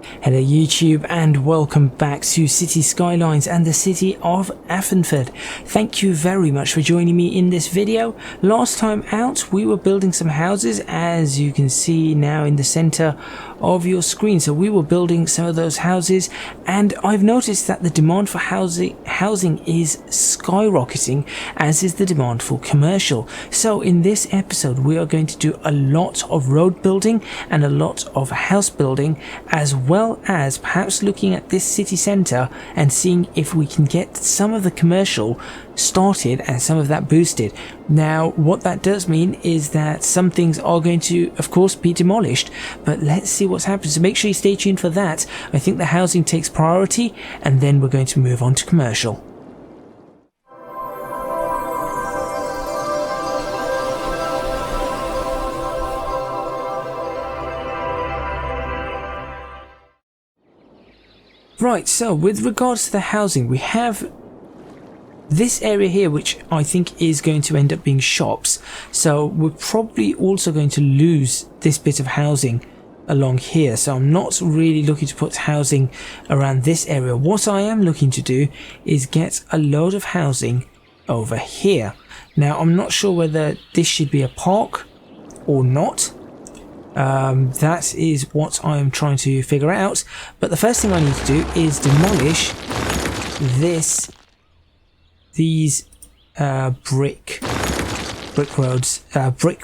Hello YouTube and welcome back to City Skylines and the city of Affenford. Thank you very much for joining me in this video. Last time out we were building some houses, as you can see now in the center of your screen. So we were building some of those houses, and I've noticed that the demand for housing is skyrocketing, as is the demand for commercial. So in this episode we are going to do a lot of road building and a lot of house building, as well as perhaps looking at this city centre and seeing if we can get some of the commercial started and some of that boosted. Now what that does mean is that some things are going to of course be demolished, but let's see what's happened, so make sure you stay tuned for that. I think the housing takes priority and then we're going to move on to commercial. Right, so with regards to the housing, we have this area here, which I think is going to end up being shops. So we're probably also going to lose this bit of housing along here. So I'm not really looking to put housing around this area. What I am looking to do is get a load of housing over here. Now I'm not sure whether this should be a park or not. That is what I'm trying to figure out, but the first thing I need to do is demolish these brick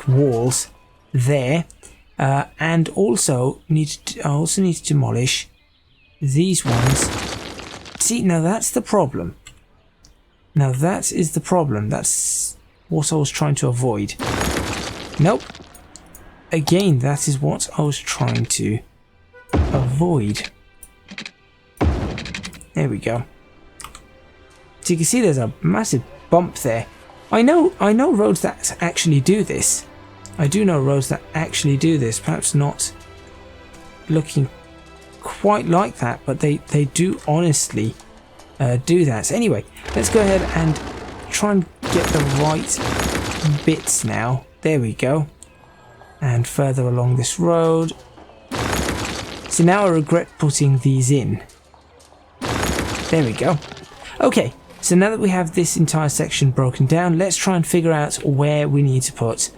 walls there, and also I also need to demolish these ones. See, now that's the problem. Now that is the problem. That's what I was trying to avoid. Nope. Again, that is what I was trying to avoid. There we go. So you can see there's a massive bump there. I know roads that actually do this. I do know roads that actually do this. Perhaps not looking quite like that, but they do honestly do that. So anyway, let's go ahead and try and get the right bits now. There we go. And further along this road. So now I regret putting these in. There we go. Okay, so now that we have this entire section broken down, let's try and figure out where we need to put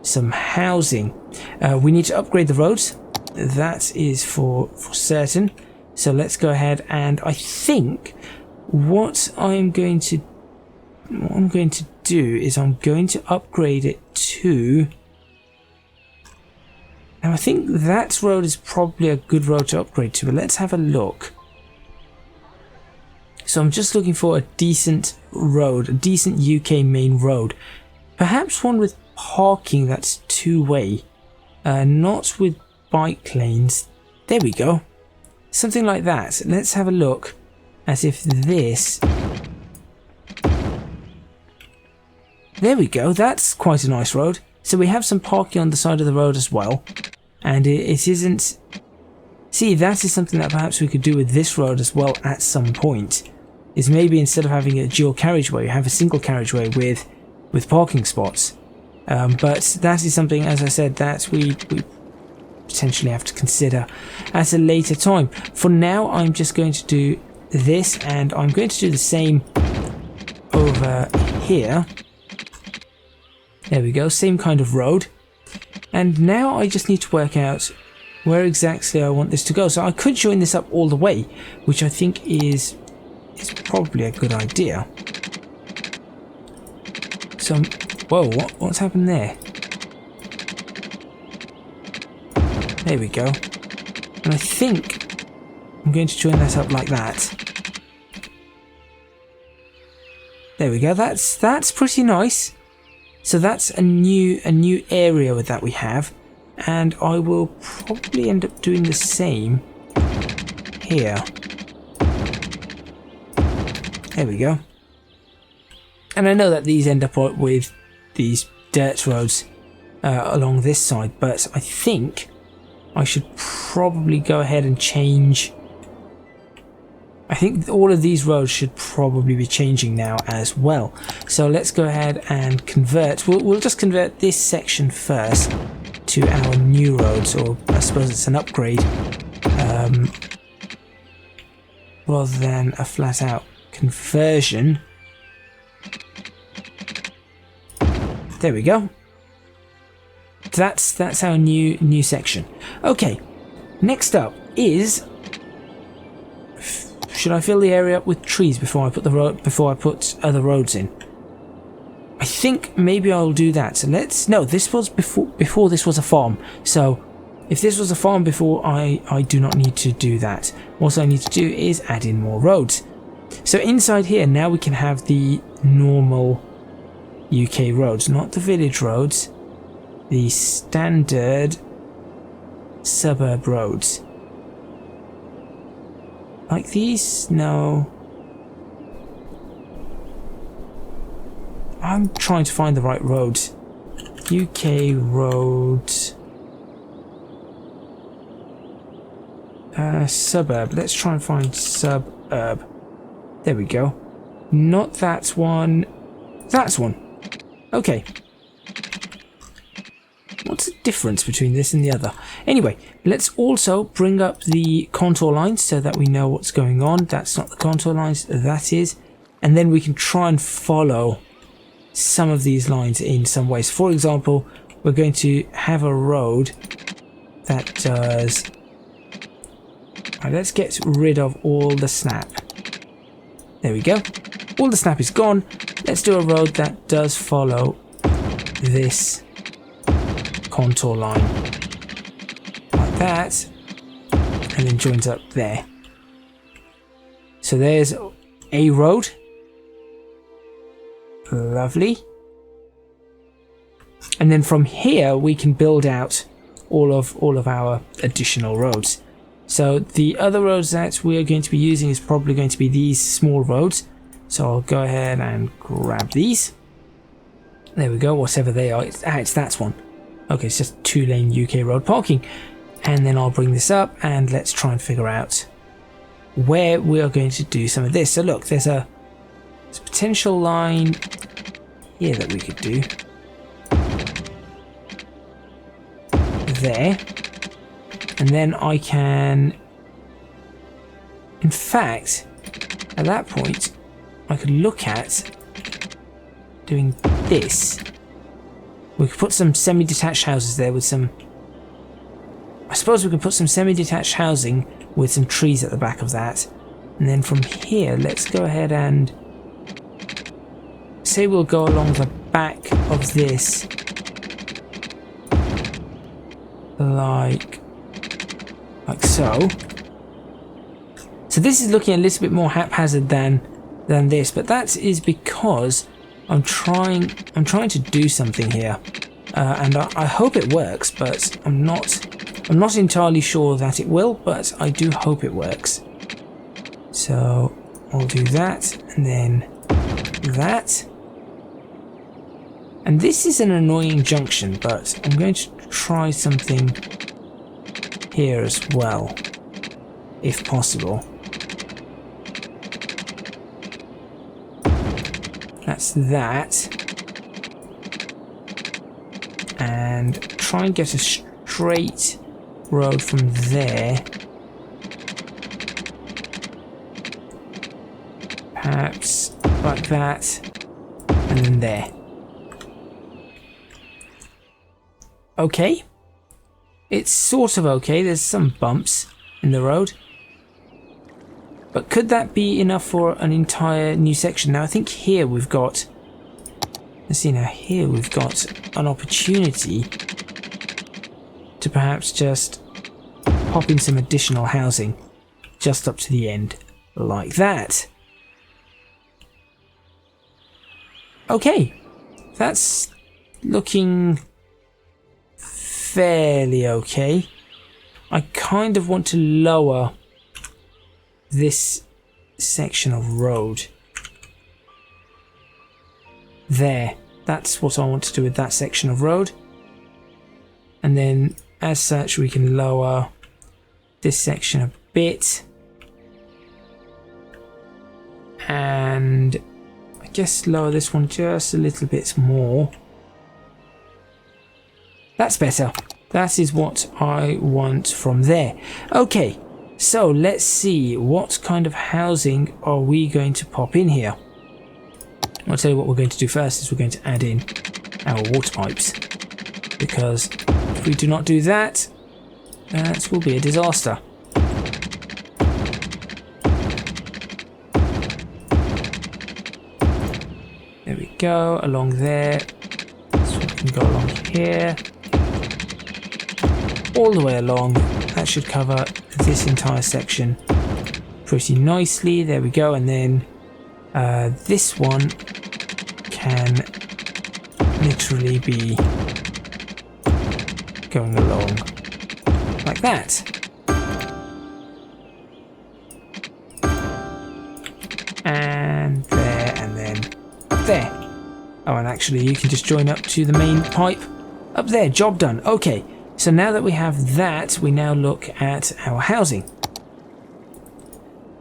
some housing. We need to upgrade the roads. That is for certain. So let's go ahead, and I think what I'm going to do is I'm going to upgrade it to... Now I think that road is probably a good road to upgrade to, but let's have a look. So I'm just looking for a decent road, a decent UK main road. Perhaps one with parking that's two-way, not with bike lanes. There we go. Something like that. Let's have a look as if this... There we go, that's quite a nice road. So we have some parking on the side of the road as well, and it isn't... See, that is something that perhaps we could do with this road as well at some point, is maybe instead of having a dual carriageway, have a single carriageway with parking spots. But that is something, as I said, that we potentially have to consider at a later time. For now, I'm just going to do this, and I'm going to do the same over here. There we go, same kind of road. And now I just need to work out where exactly I want this to go. So I could join this up all the way, which I think is probably a good idea. So, whoa, what's happened there? There we go. And I think I'm going to join that up like that. There we go, that's pretty nice. So that's a new area with that we have, and I will probably end up doing the same here. There we go. And I know that these end up with these dirt roads along this side, but I think I should probably go ahead and change. I think all of these roads should probably be changing now as well. So let's go ahead and convert. We'll just convert this section first to our new roads, or I suppose it's an upgrade rather than a flat out conversion. There we go. That's our new section. Okay, next up is, should I fill the area up with trees before I put other roads in? I think maybe I'll do that. So no, this was before this was a farm. So if this was a farm before, I do not need to do that. What I need to do is add in more roads. So inside here now we can have the normal UK roads, not the village roads, the standard suburb roads. Like these? No. I'm trying to find the right roads. UK roads. Suburb. Let's try and find suburb. There we go. Not that one. That's one. Okay. What's the difference between this and the other? Anyway, let's also bring up the contour lines so that we know what's going on. That's not the contour lines, that is. And then we can try and follow some of these lines in some ways. For example, we're going to have a road that does... Right, let's get rid of all the snap. There we go. All the snap is gone. Let's do a road that does follow this contour line like that, and then joins up there. So there's a road. Lovely. And then from here we can build out all of our additional roads. So the other roads that we are going to be using is probably going to be these small roads. So I'll go ahead and grab these. There we go, whatever they are. It's that one. Okay, it's just 2-lane UK road parking. And then I'll bring this up and let's try and figure out where we are going to do some of this. So look, there's a potential line here that we could do. There. And then I can, in fact, at that point, I could look at doing this. We could put some semi-detached houses there with some... I suppose we could put some semi-detached housing with some trees at the back of that. And then from here, let's go ahead and... say we'll go along the back of this. Like so. So this is looking a little bit more haphazard than this, but that is because I'm trying to do something here, and I hope it works, but I'm not entirely sure that it will, but I do hope it works. So I'll do that, and then that, and this is an annoying junction, but I'm going to try something here as well, if possible. That's that. And try and get a straight road from there. Perhaps like that. And then there. Okay. It's sort of okay. There's some bumps in the road. But could that be enough for an entire new section? Now I think here we've got... let's see now, here we've got an opportunity to perhaps just pop in some additional housing just up to the end, like that. Okay, that's looking fairly okay. I kind of want to lower this section of road there. That's what I want to do with that section of road, and then as such we can lower this section a bit, and I guess lower this one just a little bit more. That's better. That is what I want from there. Okay, So let's see, what kind of housing are we going to pop in here? I'll tell you what we're going to do first is we're going to add in our water pipes, because if we do not do that, that will be a disaster. There we go, along there. So we can go along here. All the way along. That should cover this entire section pretty nicely. There we go. And then this one can literally be going along like that. And there, and then up there. Oh, and actually you can just join up to the main pipe up there. Job done. Okay, so now that we have that, we now look at our housing.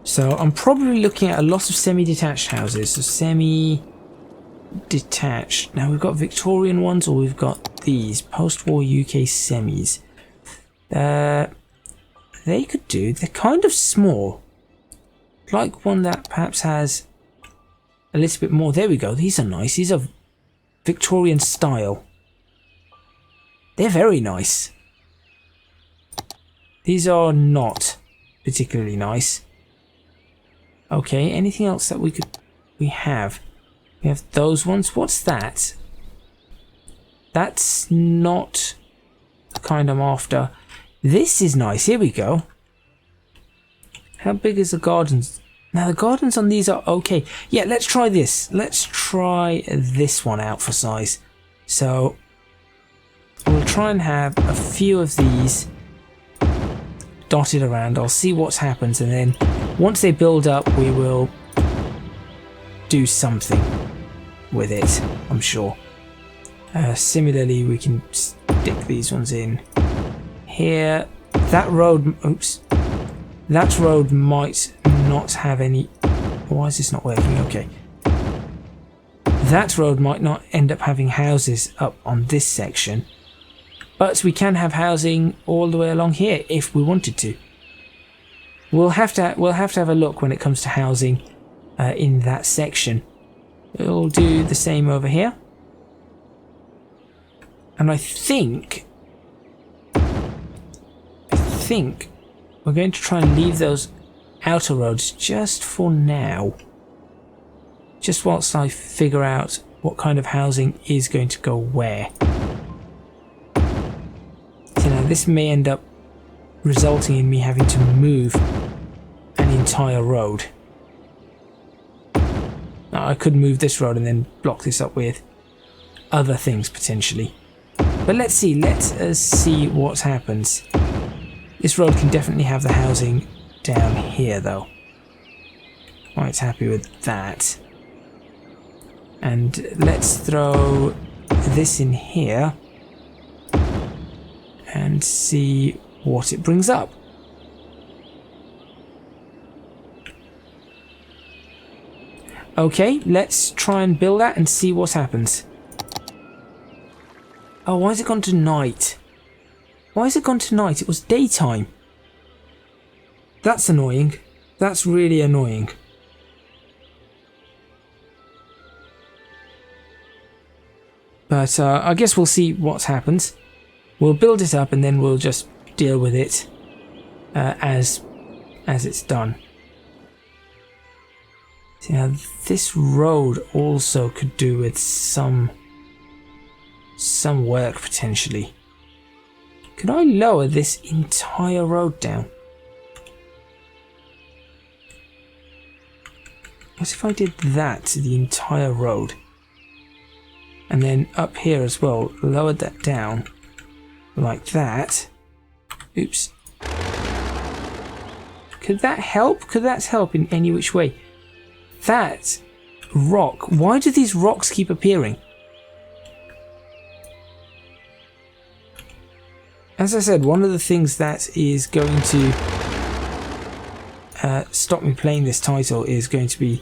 So I'm probably looking at a lot of semi-detached houses. So semi-detached. Now we've got Victorian ones, or we've got these post-war UK semis. They could do. They're kind of small. Like one that perhaps has a little bit more. There we go. These are nice. These are Victorian style. They're very nice. These are not particularly nice. Okay, anything else that we have? We have those ones. What's that? That's not the kind I'm after. This is nice. Here we go. How big is the gardens? Now the gardens on these are okay. Yeah, let's try this. Let's try this one out for size. So we'll try and have a few of these dotted around. I'll see what happens, and then once they build up, we will do something with it, I'm sure. Similarly, we can stick these ones in here. That road, oops, that road might not have any. Why is this not working? Okay. That road might not end up having houses up on this section, but we can have housing all the way along here if we wanted to. We'll have to have a look when it comes to housing in that section. We'll do the same over here, and I think we're going to try and leave those outer roads just for now, just whilst I figure out what kind of housing is going to go where. So now this may end up resulting in me having to move an entire road. Now, I could move this road and then block this up with other things potentially. But let's see what happens. This road can definitely have the housing down here though. Quite happy with that. And let's throw this in here and see what it brings up. Okay, let's try and build that and see what happens. Oh, why has it gone to night? Why has it gone to night? It was daytime. That's annoying. That's really annoying. But I guess we'll see what happens. We'll build it up and then we'll just deal with it as it's done. See, now this road also could do with some work potentially. Could I lower this entire road down? What if I did that to the entire road? And then up here as well, lowered that down like that. Oops. Could that help? Could that help in any which way? That rock. Why do these rocks keep appearing? As I said, one of the things that is going to stop me playing this title is going to be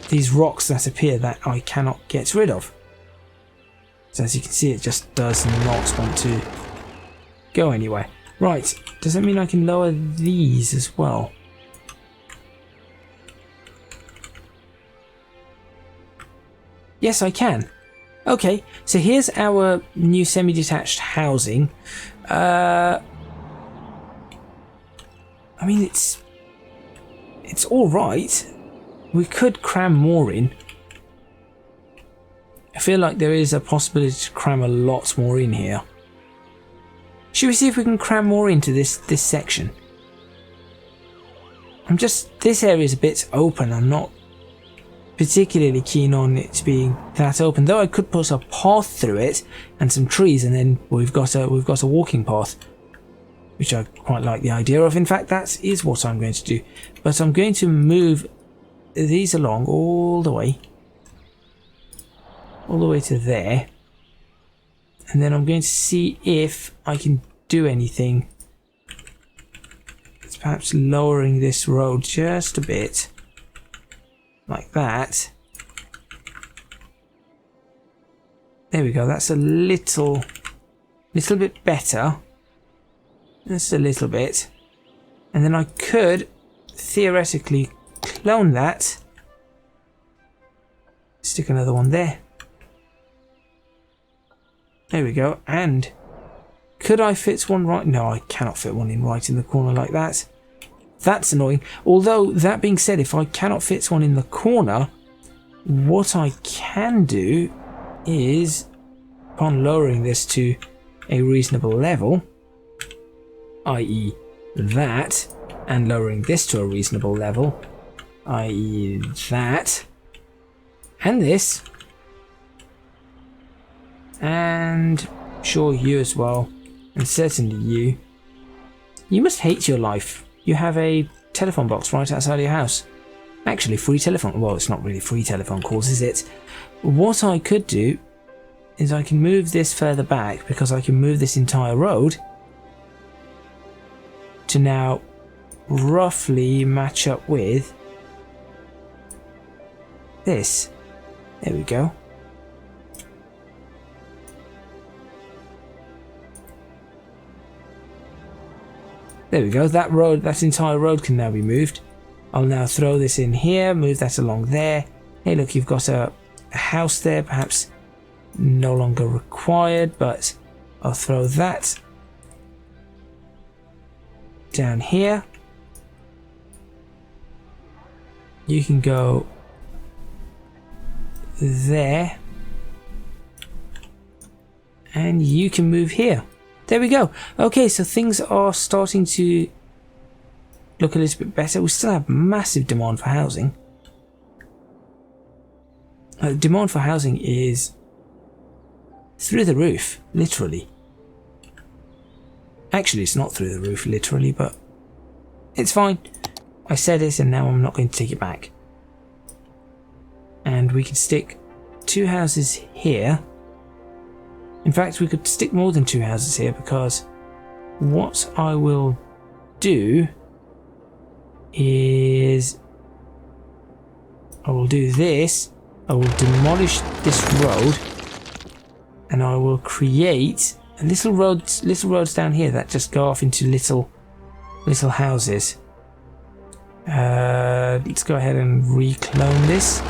these rocks that appear that I cannot get rid of. So as you can see, it just does not want to go anywhere. Right, does that mean I can lower these as well? Yes, I can. Okay, so here's our new semi-detached housing. I mean, it's all right. We could cram more in. I feel like there is a possibility to cram a lot more in here. Should we see if we can cram more into this section? This area is a bit open. I'm not particularly keen on it being that open, though I could put a path through it and some trees, and then we've got a walking path, which I quite like the idea of. In fact, that is what I'm going to do. But I'm going to move these along all the way to there, and then I'm going to see if I can do anything. It's perhaps lowering this road just a bit. Like that. There we go. That's a little bit better. Just a little bit. And then I could theoretically clone that. Stick another one there. There we go. And could I fit one right? No, I cannot fit one in right in the corner like that. That's annoying. Although, that being said, if I cannot fit one in the corner, what I can do is, upon lowering this to a reasonable level, i.e. that, and lowering this to a reasonable level, i.e. that, and this, and sure, you as well, and certainly you. You must hate your life. You have a telephone box right outside your house. Actually, free telephone. Well, it's not really free telephone calls, is it? What I could do is I can move this further back, because I can move this entire road to now roughly match up with this. There we go. There we go, that entire road can now be moved. I'll now throw this in here, move that along there. Hey look, you've got a house there, perhaps no longer required, but I'll throw that down here. You can go there. And you can move here. There we go. Okay, so things are starting to look a little bit better. We still have massive demand for housing. Demand for housing is through the roof, literally. Actually, it's not through the roof, literally, but it's fine. I said it, and now I'm not going to take it back. And we can stick 2 houses here. In fact, we could stick more than 2 houses here, because what I will do is I will do this. I will demolish this road, and I will create little roads down here that just go off into little houses. Let's go ahead and reclone this.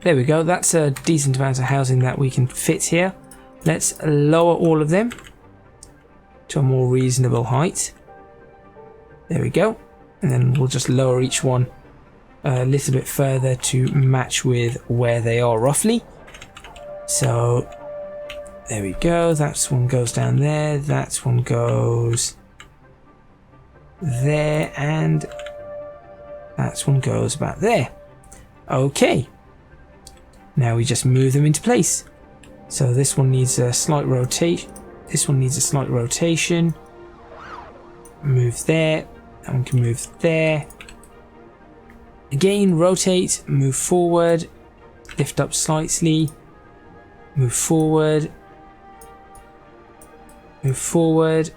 There we go, that's a decent amount of housing that we can fit here. Let's lower all of them to a more reasonable height. There we go. And then we'll just lower each one a little bit further to match with where they are roughly. So there we go, that one goes down there, that one goes there, and that one goes about there. Okay. Now we just move them into place. So this one needs a slight rotation. This one needs a slight rotation. Move there. That one can move there. Again, rotate, move forward, lift up slightly, move forward, move forward.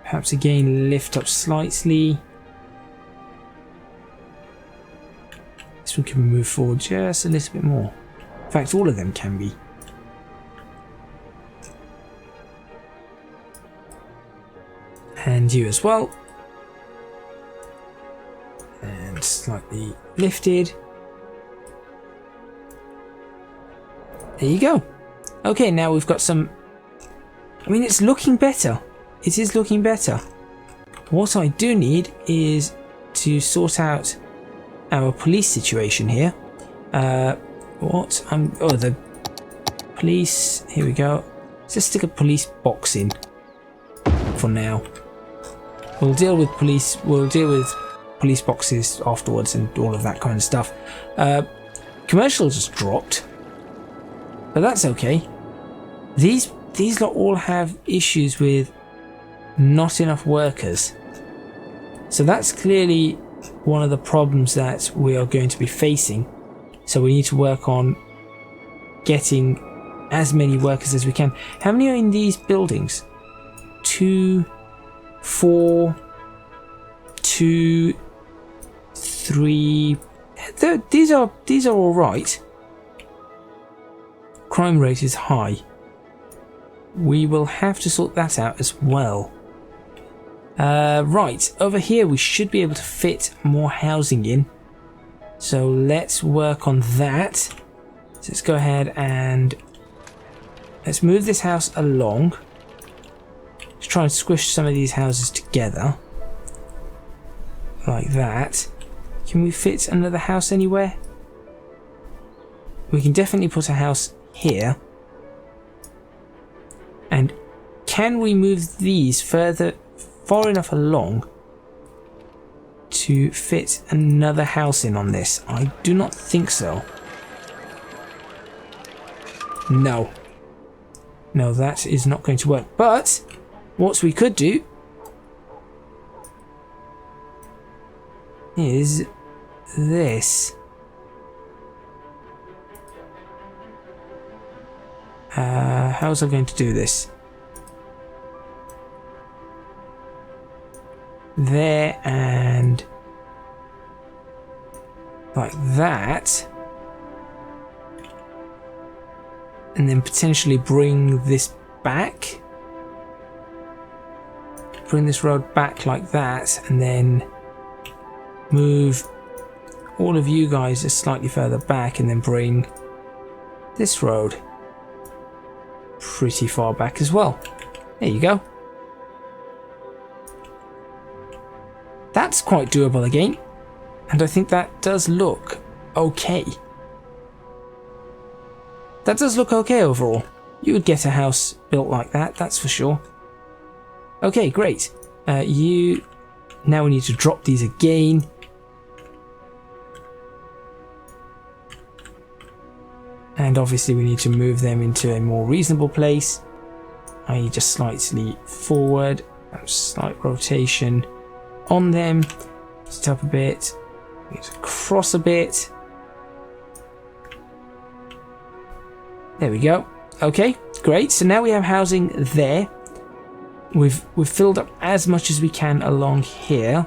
Perhaps again, lift up slightly. This one can move forward just a little bit more. In fact, all of them can be. And you as well. And slightly lifted. There you go. Okay, now we've got some... I mean, it's looking better. It is looking better. What I do need is to sort out our police situation here. Oh, the police. Here we go. Let's just stick a police box in for now. We'll deal with police. We'll deal with police boxes afterwards and all of that kind of stuff. Commercial just dropped, but that's okay. These lot all have issues with not enough workers, so that's clearly one of the problems that we are going to be facing. So we need to work on getting as many workers as we can. How many are in these buildings? 2, 4, 2, 3. These are all right. Crime rate is high. We will have to sort that out as well. Right, over here we should be able to fit more housing in. So let's work on that. So let's go ahead and let's move this house along. Let's try and squish some of these houses together. Like that. Can we fit another house anywhere? We can definitely put a house here. And can we move these far enough along to fit another house in on this? I do not think so. No. No, that is not going to work. But what we could do is this. How was I going to do this? There and like that, and then potentially bring this back, bring this road back like that, and then move all of you guys just slightly further back, and then bring this road pretty far back as well. There you go. That's quite doable again, and I think that does look okay. That does look okay overall. You would get a house built like that, that's for sure. Okay, great. Now we need to drop these again. And obviously we need to move them into a more reasonable place, i.e. just slightly forward, slight rotation on them, just up a bit, across a bit. There we go. Okay, great. So now we have housing there. We've filled up as much as we can along here.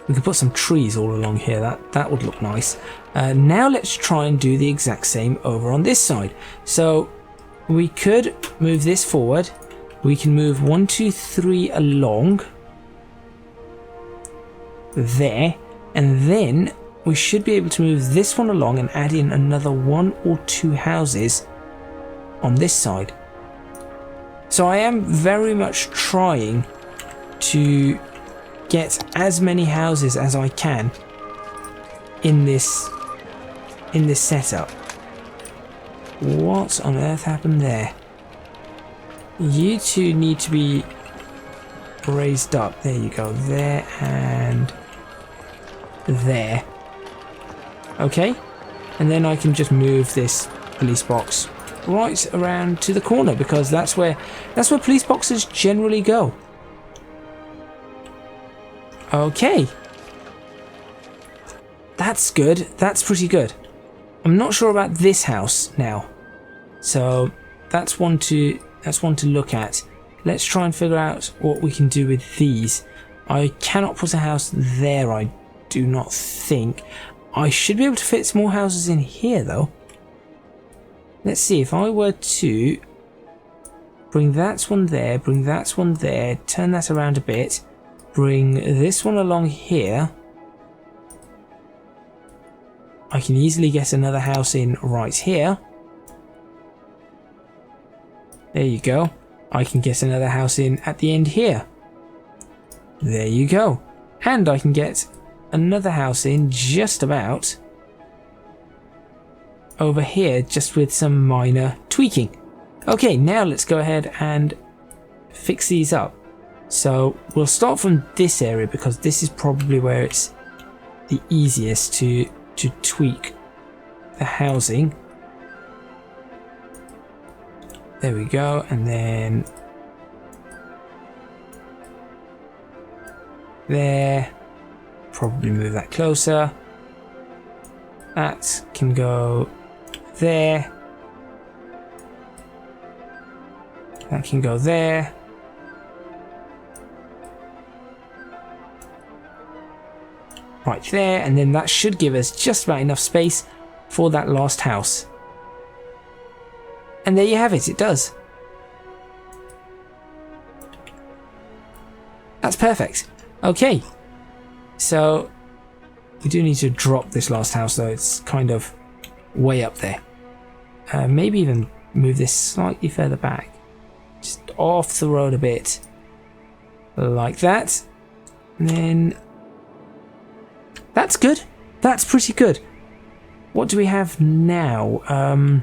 We could put some trees all along here. That would look nice. Now let's try and do the exact same over on this side. So we could move this forward. We can move 1, 2, 3 along there, and then we should be able to move this one along and add in another 1 or 2 houses on this side. So I am very much trying to get as many houses as I can in this setup. What on earth happened there? You two need to be raised up. There you go. There and there. Okay. And then I can just move this police box right around to the corner, because that's where police boxes generally go. Okay. That's good. That's pretty good. I'm not sure about this house now. So that's one to look at. Let's try and figure out what we can do with these. I cannot put a house there, I do not think. I should be able to fit some more houses in here though. Let's see, if I were to Bring that one there, bring that one there, turn that around a bit, bring this one along here. I can easily get another house in right here. There you go. I can get another house in at the end here. There you go. And I can get another house in just about over here, just with some minor tweaking. Okay, now let's go ahead and fix these up. So we'll start from this area because this is probably where it's the easiest to tweak the housing. There we go, and then there. Probably move that closer. That can go there. That can go there. Right there, and then that should give us just about enough space for that last house. And there you have it, it does. That's perfect. Okay, so we do need to drop this last house though, it's kind of way up there. Maybe even move this slightly further back. Just off the road a bit. Like that. And then that's good. That's pretty good. What do we have now?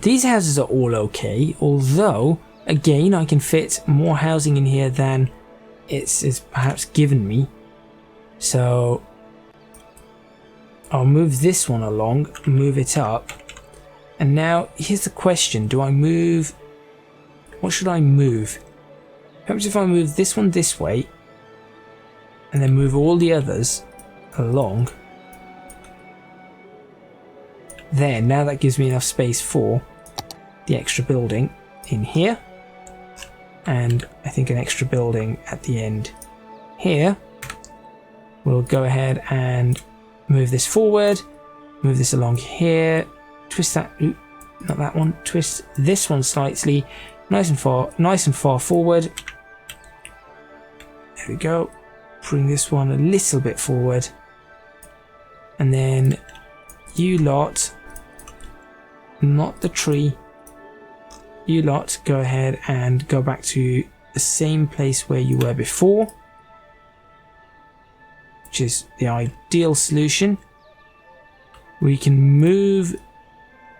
These houses are all okay, although again I can fit more housing in here than it's perhaps given me. So I'll move this one along, move it up. And now here's the question, do I move, what should I move? Perhaps if I move this one this way and then move all the others along there. Now that gives me enough space for the extra building in here, and I think an extra building at the end here. We'll go ahead and move this forward, move this along here, twist that, not that one, twist this one slightly, nice and far forward. There we go. Bring this one a little bit forward, and then you lot, not the tree, you lot go ahead and go back to the same place where you were before, which is the ideal solution. We can move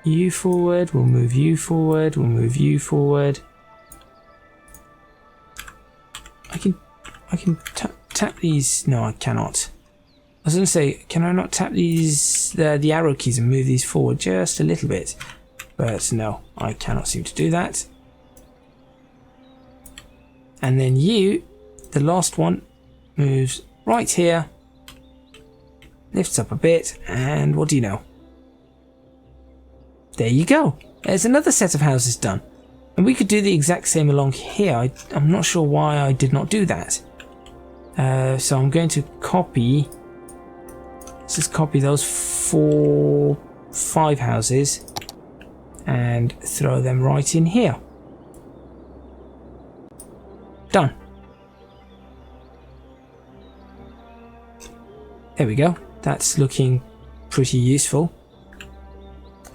you forward, we'll move you forward, we'll move you forward. I can tap these. No, I cannot. I was going to say, can I not tap these, the arrow keys, and move these forward just a little bit? But no, I cannot seem to do that. And then you, the last one, moves right here, lifts up a bit, and what do you know? There you go. There's another set of houses done. And we could do the exact same along here. I'm not sure why I did not do that. So I'm going to copy, let's just copy those 5 houses and throw them right in here. Done. There we go. That's looking pretty useful.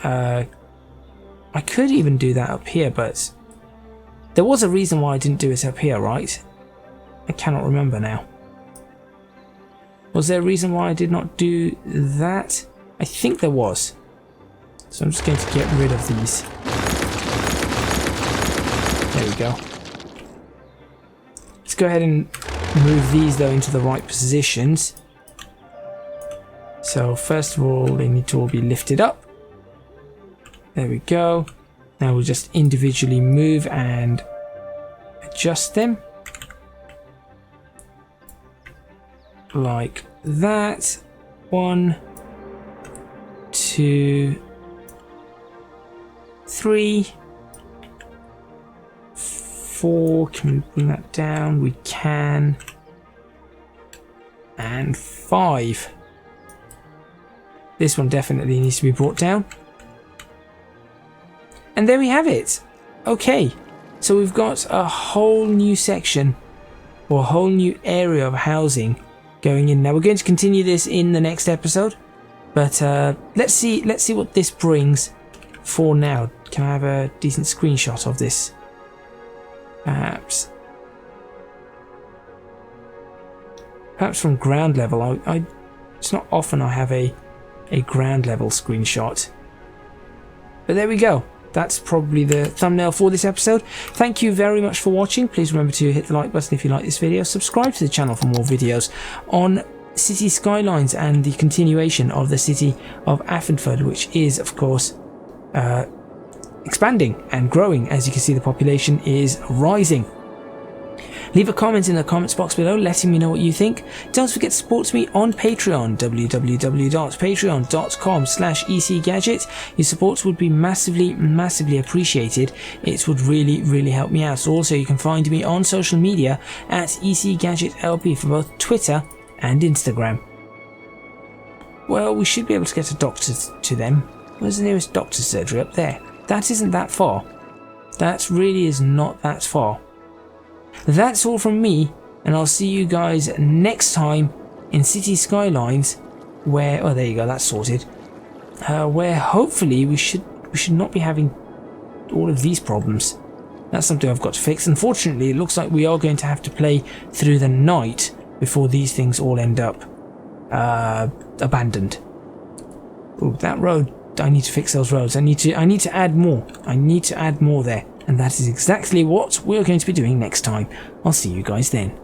I could even do that up here, but there was a reason why I didn't do it up here, right? I cannot remember now. Was there a reason why I did not do that? I think there was. So I'm just going to get rid of these. There we go. Let's go ahead and move these though into the right positions. So first of all, they need to all be lifted up. There we go. Now we'll just individually move and adjust them. Like that. 1, 2, 3, 4. Can we bring that down? We can. And 5. This one definitely needs to be brought down. And there we have it. Okay, so we've got a whole new section, or a whole new area of housing going in. Now we're going to continue this in the next episode, but let's see what this brings for now. Can I have a decent screenshot of this? Perhaps from ground level. It's not often I have a ground level screenshot, but there we go. That's probably the thumbnail for this episode. Thank you very much for watching. Please remember to hit the like button if you like this video. Subscribe to the channel for more videos on City Skylines and the continuation of the city of Affinford, which is, of course, expanding and growing. As you can see, the population is rising. Leave a comment in the comments box below letting me know what you think. Don't forget to support me on Patreon, www.patreon.com/ecgadget. Your support would be massively appreciated. It would really help me out. Also, you can find me on social media at ecgadgetlp for both Twitter and Instagram. Well, we should be able to get a doctor to them. Where's the nearest doctor's surgery? Up there. That isn't that far. That really is not that far. That's all from me, and I'll see you guys next time in City Skylines, where, oh there you go, that's sorted, where hopefully we should not be having all of these problems. That's something I've got to fix. Unfortunately, it looks like we are going to have to play through the night before these things all end up abandoned. Oh, that road, I need to fix those roads. I need to add more. I need to add more there. And that is exactly what we're going to be doing next time. I'll see you guys then.